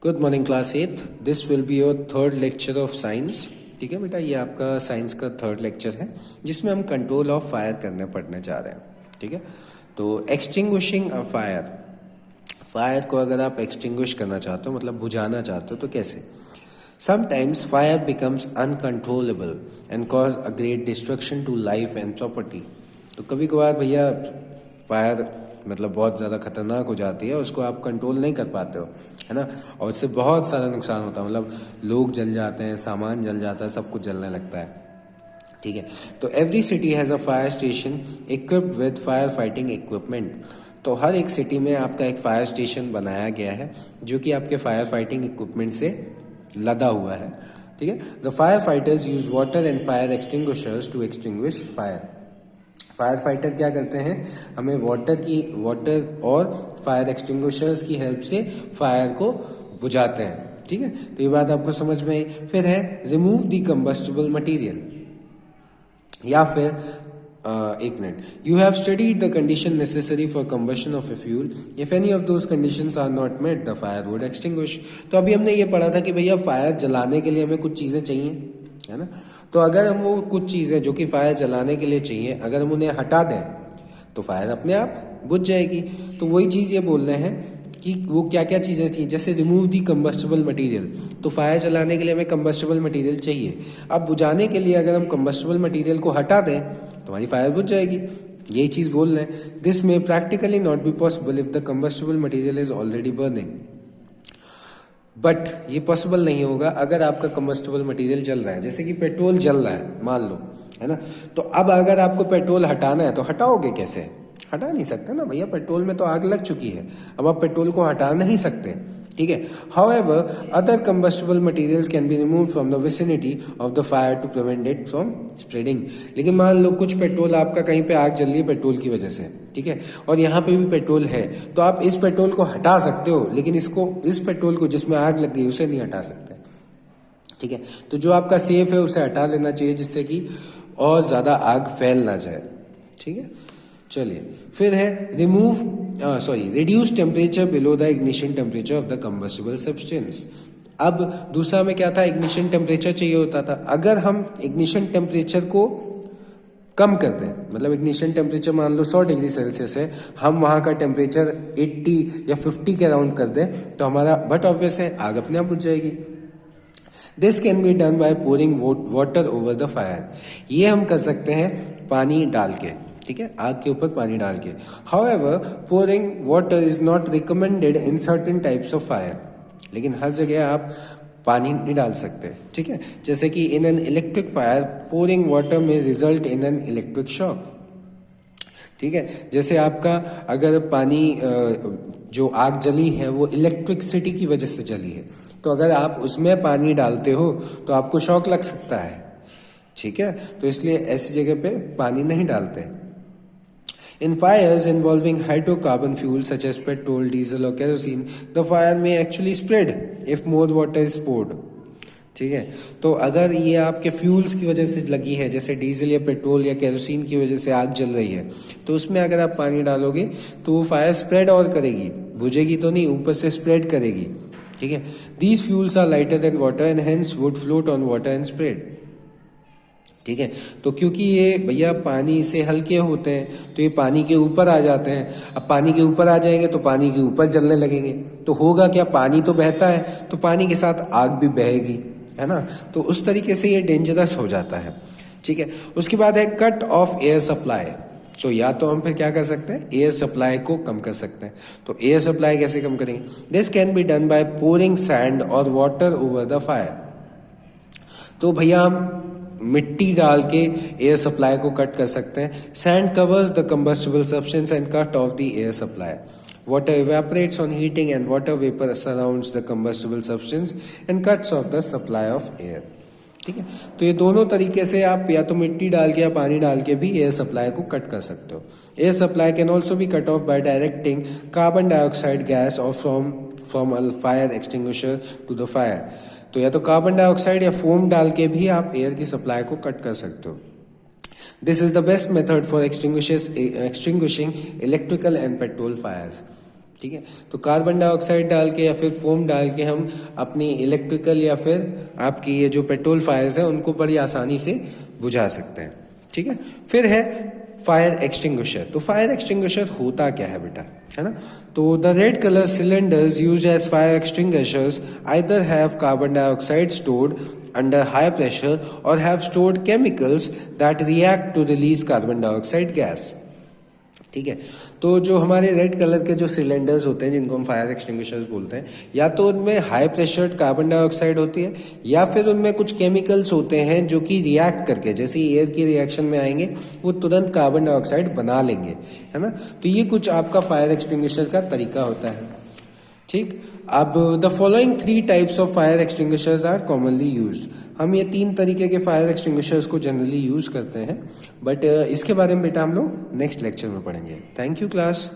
Good morning class एथ। This will be your third lecture of science. ठीक है बेटा, ये आपका साइंस का थर्ड लेक्चर है जिसमें हम कंट्रोल ऑफ फायर पढ़ने जा रहे हैं। ठीक है, तो एक्सटिंग्विशिंग अ फायर, फायर को अगर आप एक्सटिंग्विश करना चाहते हो मतलब बुझाना चाहते हो तो कैसे? Sometimes fire becomes uncontrollable and cause a great destruction to life and property। तो कभी कभार भैया फायर मतलब बहुत ज़्यादा खतरनाक हो जाती है, उसको आप कंट्रोल नहीं कर पाते हो, है ना, और इससे बहुत सारा नुकसान होता है। मतलब लोग जल जाते हैं, सामान जल जाता है, सब कुछ जलने लगता है। ठीक है, तो every city has a fire station equipped with fire fighting equipment. तो हर एक सिटी में आपका एक फायर स्टेशन बनाया गया है जो कि आपके फायर फाइटिंग इक्विपमेंट से लदा हुआ है। ठीक है, the fire fighters use water and fire extinguishers to extinguish fire. Fire fighter क्या करते हैं, हमें वाटर और फायर एक्सटिंग्विशर्स की हेल्प से फायर को बुझाते हैं। ठीक है, तो ये बात आपको समझ में आई। फिर है रिमूव द कंबस्टिबल मटेरियल, या फिर एक minute, you have studied the condition necessary for combustion of a fuel, if any of those conditions are not met the fire would extinguish. तो अभी हमने ये पढ़ा था कि भैया फायर जलाने के लिए हमें कुछ चीजें चाहिए, है ना। तो अगर हम वो कुछ चीजें जो कि फायर जलाने के लिए चाहिए, अगर हम उन्हें हटा दें तो फायर अपने आप बुझ जाएगी। तो वही चीज ये बोल रहे हैं कि वो क्या क्या चीजें थी, जैसे रिमूव दी कंबस्टिबल मटेरियल। तो फायर जलाने के लिए हमें कंबस्टिबल मटेरियल चाहिए। अब बुझाने के लिए अगर हम कंबस्टिबल मटेरियल को हटा दें तो हमारी फायर बुझ जाएगी। यही चीज बोल रहे हैं। दिस में practically not be possible if the combustible material is already burning. But ये पॉसिबल नहीं होगा अगर आपका कंबस्टिबल मटेरियल जल रहा है, जैसे कि पेट्रोल जल रहा है मान लो, है ना। तो अब अगर आपको पेट्रोल हटाना है तो हटाओगे कैसे? हटा नहीं सकते ना भैया, पेट्रोल में तो आग लग चुकी है, अब आप पेट्रोल को हटा नहीं सकते। ठीक है, however other combustible materials can be removed from the vicinity of the fire to prevent it from spreading. लेकिन मान लो कुछ पेट्रोल आपका कहीं पे आग जल रही है पेट्रोल की वजह से, ठीक है, और यहाँ पे भी पेट्रोल है, तो आप इस पेट्रोल को हटा सकते हो, लेकिन इस पेट्रोल को जिसमें आग लग गई उसे नहीं हटा सकते। ठीक है, तो जो आपका सेफ है उसे हटा लेना चाहिए जिससे कि और ज्यादा आग फैल ना जाए। ठीक है, चलिए फिर है reduce temperature below the ignition temperature of the combustible substance. अब दूसरा में क्या था, इग्निशन टेम्परेचर चाहिए होता था। अगर हम इग्निशन टेम्परेचर को कम कर दें, मतलब इग्निशन टेम्परेचर मान लो 100 डिग्री सेल्सियस है, हम वहां का टेम्परेचर 80 या 50 के अराउंड कर दें तो हमारा बट ऑब्वियस है आग अपने आप बुझ जाएगी। This can be done by pouring water over the fire. ये हम कर सकते हैं पानी डाल के, ठीक है, आग के ऊपर पानी डाल के। However pouring water is not recommended in certain types of fire. लेकिन हर जगह आप पानी नहीं डाल सकते। ठीक है, जैसे कि in an electric fire pouring water में result in an electric shock. ठीक है, जैसे आपका अगर पानी जो आग जली है वो इलेक्ट्रिसिटी की वजह से जली है, तो अगर आप उसमें पानी डालते हो तो आपको शॉक लग सकता है। ठीक है, तो इसलिए ऐसी जगह पे पानी नहीं डालते। In fires involving hydrocarbon fuels such as petrol, diesel or kerosene, the fire may actually spread if more water is poured। ठीक है, तो अगर ये आपके फ्यूल्स की वजह से लगी है, जैसे डीजल या पेट्रोल या केरोसिन की वजह से आग जल रही है, तो उसमें अगर आप पानी डालोगे तो वो फायर स्प्रेड और करेगी, बुझेगी तो नहीं, ऊपर से स्प्रेड करेगी। ठीक है, these fuels are lighter than water and hence would float on water and spread. ठीक है, तो क्योंकि ये भैया पानी से हल्के होते हैं तो ये पानी के ऊपर आ जाते हैं। अब पानी के ऊपर आ जाएंगे तो पानी के ऊपर जलने लगेंगे, तो होगा क्या, पानी तो बहता है तो पानी के साथ आग भी बहेगी, है ना। तो उस तरीके से ये डेंजरस हो जाता है। ठीक है, उसके बाद है कट ऑफ एयर सप्लाई। तो या तो हम फिर क्या कर सकते हैं, एयर सप्लाई को कम कर सकते हैं। तो एयर सप्लाई कैसे कम करेंगे? This can be done by pouring sand और वाटर ओवर द फायर। तो भैया हम मिट्टी डाल के एयर सप्लाई को कट कर सकते हैं। Sand covers the combustible substance and cut off the air supply. Water evaporates on heating and water vapour surrounds the combustible substance and cuts of the supply of air. ठीक है, तो ये दोनों तरीके से आप या तो मिट्टी डाल के या पानी डाल के भी एयर सप्लाई को कट कर सकते हो। Air supply can also be cut off by directing carbon dioxide gas और from a fire extinguisher to the fire. तो या तो कार्बन डाइऑक्साइड या फोम डाल के भी आप एयर की सप्लाई को कट कर सकते हो। This is the best method for extinguishing electrical and petrol fires. ठीक है। तो कार्बन डाइऑक्साइड डाल के या फिर फोम डाल के हम अपनी इलेक्ट्रिकल या फिर आपकी ये जो पेट्रोल फायर्स है उनको बड़ी आसानी से बुझा सकते हैं, ठीक है। फिर है फायर एक्सटिंग्विशर। तो फायर एक्सटिंग्विशर होता क्या है बेटा, है ना। तो the red colour cylinders used as fire extinguishers either have carbon dioxide stored under high pressure और have stored chemicals that react to release carbon dioxide gas, ठीक है। तो जो हमारे रेड कलर के जो सिलेंडर्स होते हैं जिनको हम फायर एक्सटिंग्विशर्स बोलते हैं, या तो उनमें हाई प्रेशर्ड कार्बन डाइऑक्साइड होती है या फिर उनमें कुछ केमिकल्स होते हैं जो कि रिएक्ट करके, जैसे एयर की रिएक्शन में आएंगे, वो तुरंत कार्बन डाइऑक्साइड बना लेंगे, है ना। तो ये कुछ आपका फायर एक्सटिंग्विशर का तरीका होता है, ठीक। अब the following 3 types of fire extinguishers are commonly used. हम ये 3 तरीके के फायर एक्सटिंग्विशर्स को जनरली यूज करते हैं, बट इसके बारे में बेटा हम लोग नेक्स्ट लेक्चर में पढ़ेंगे। Thank you class.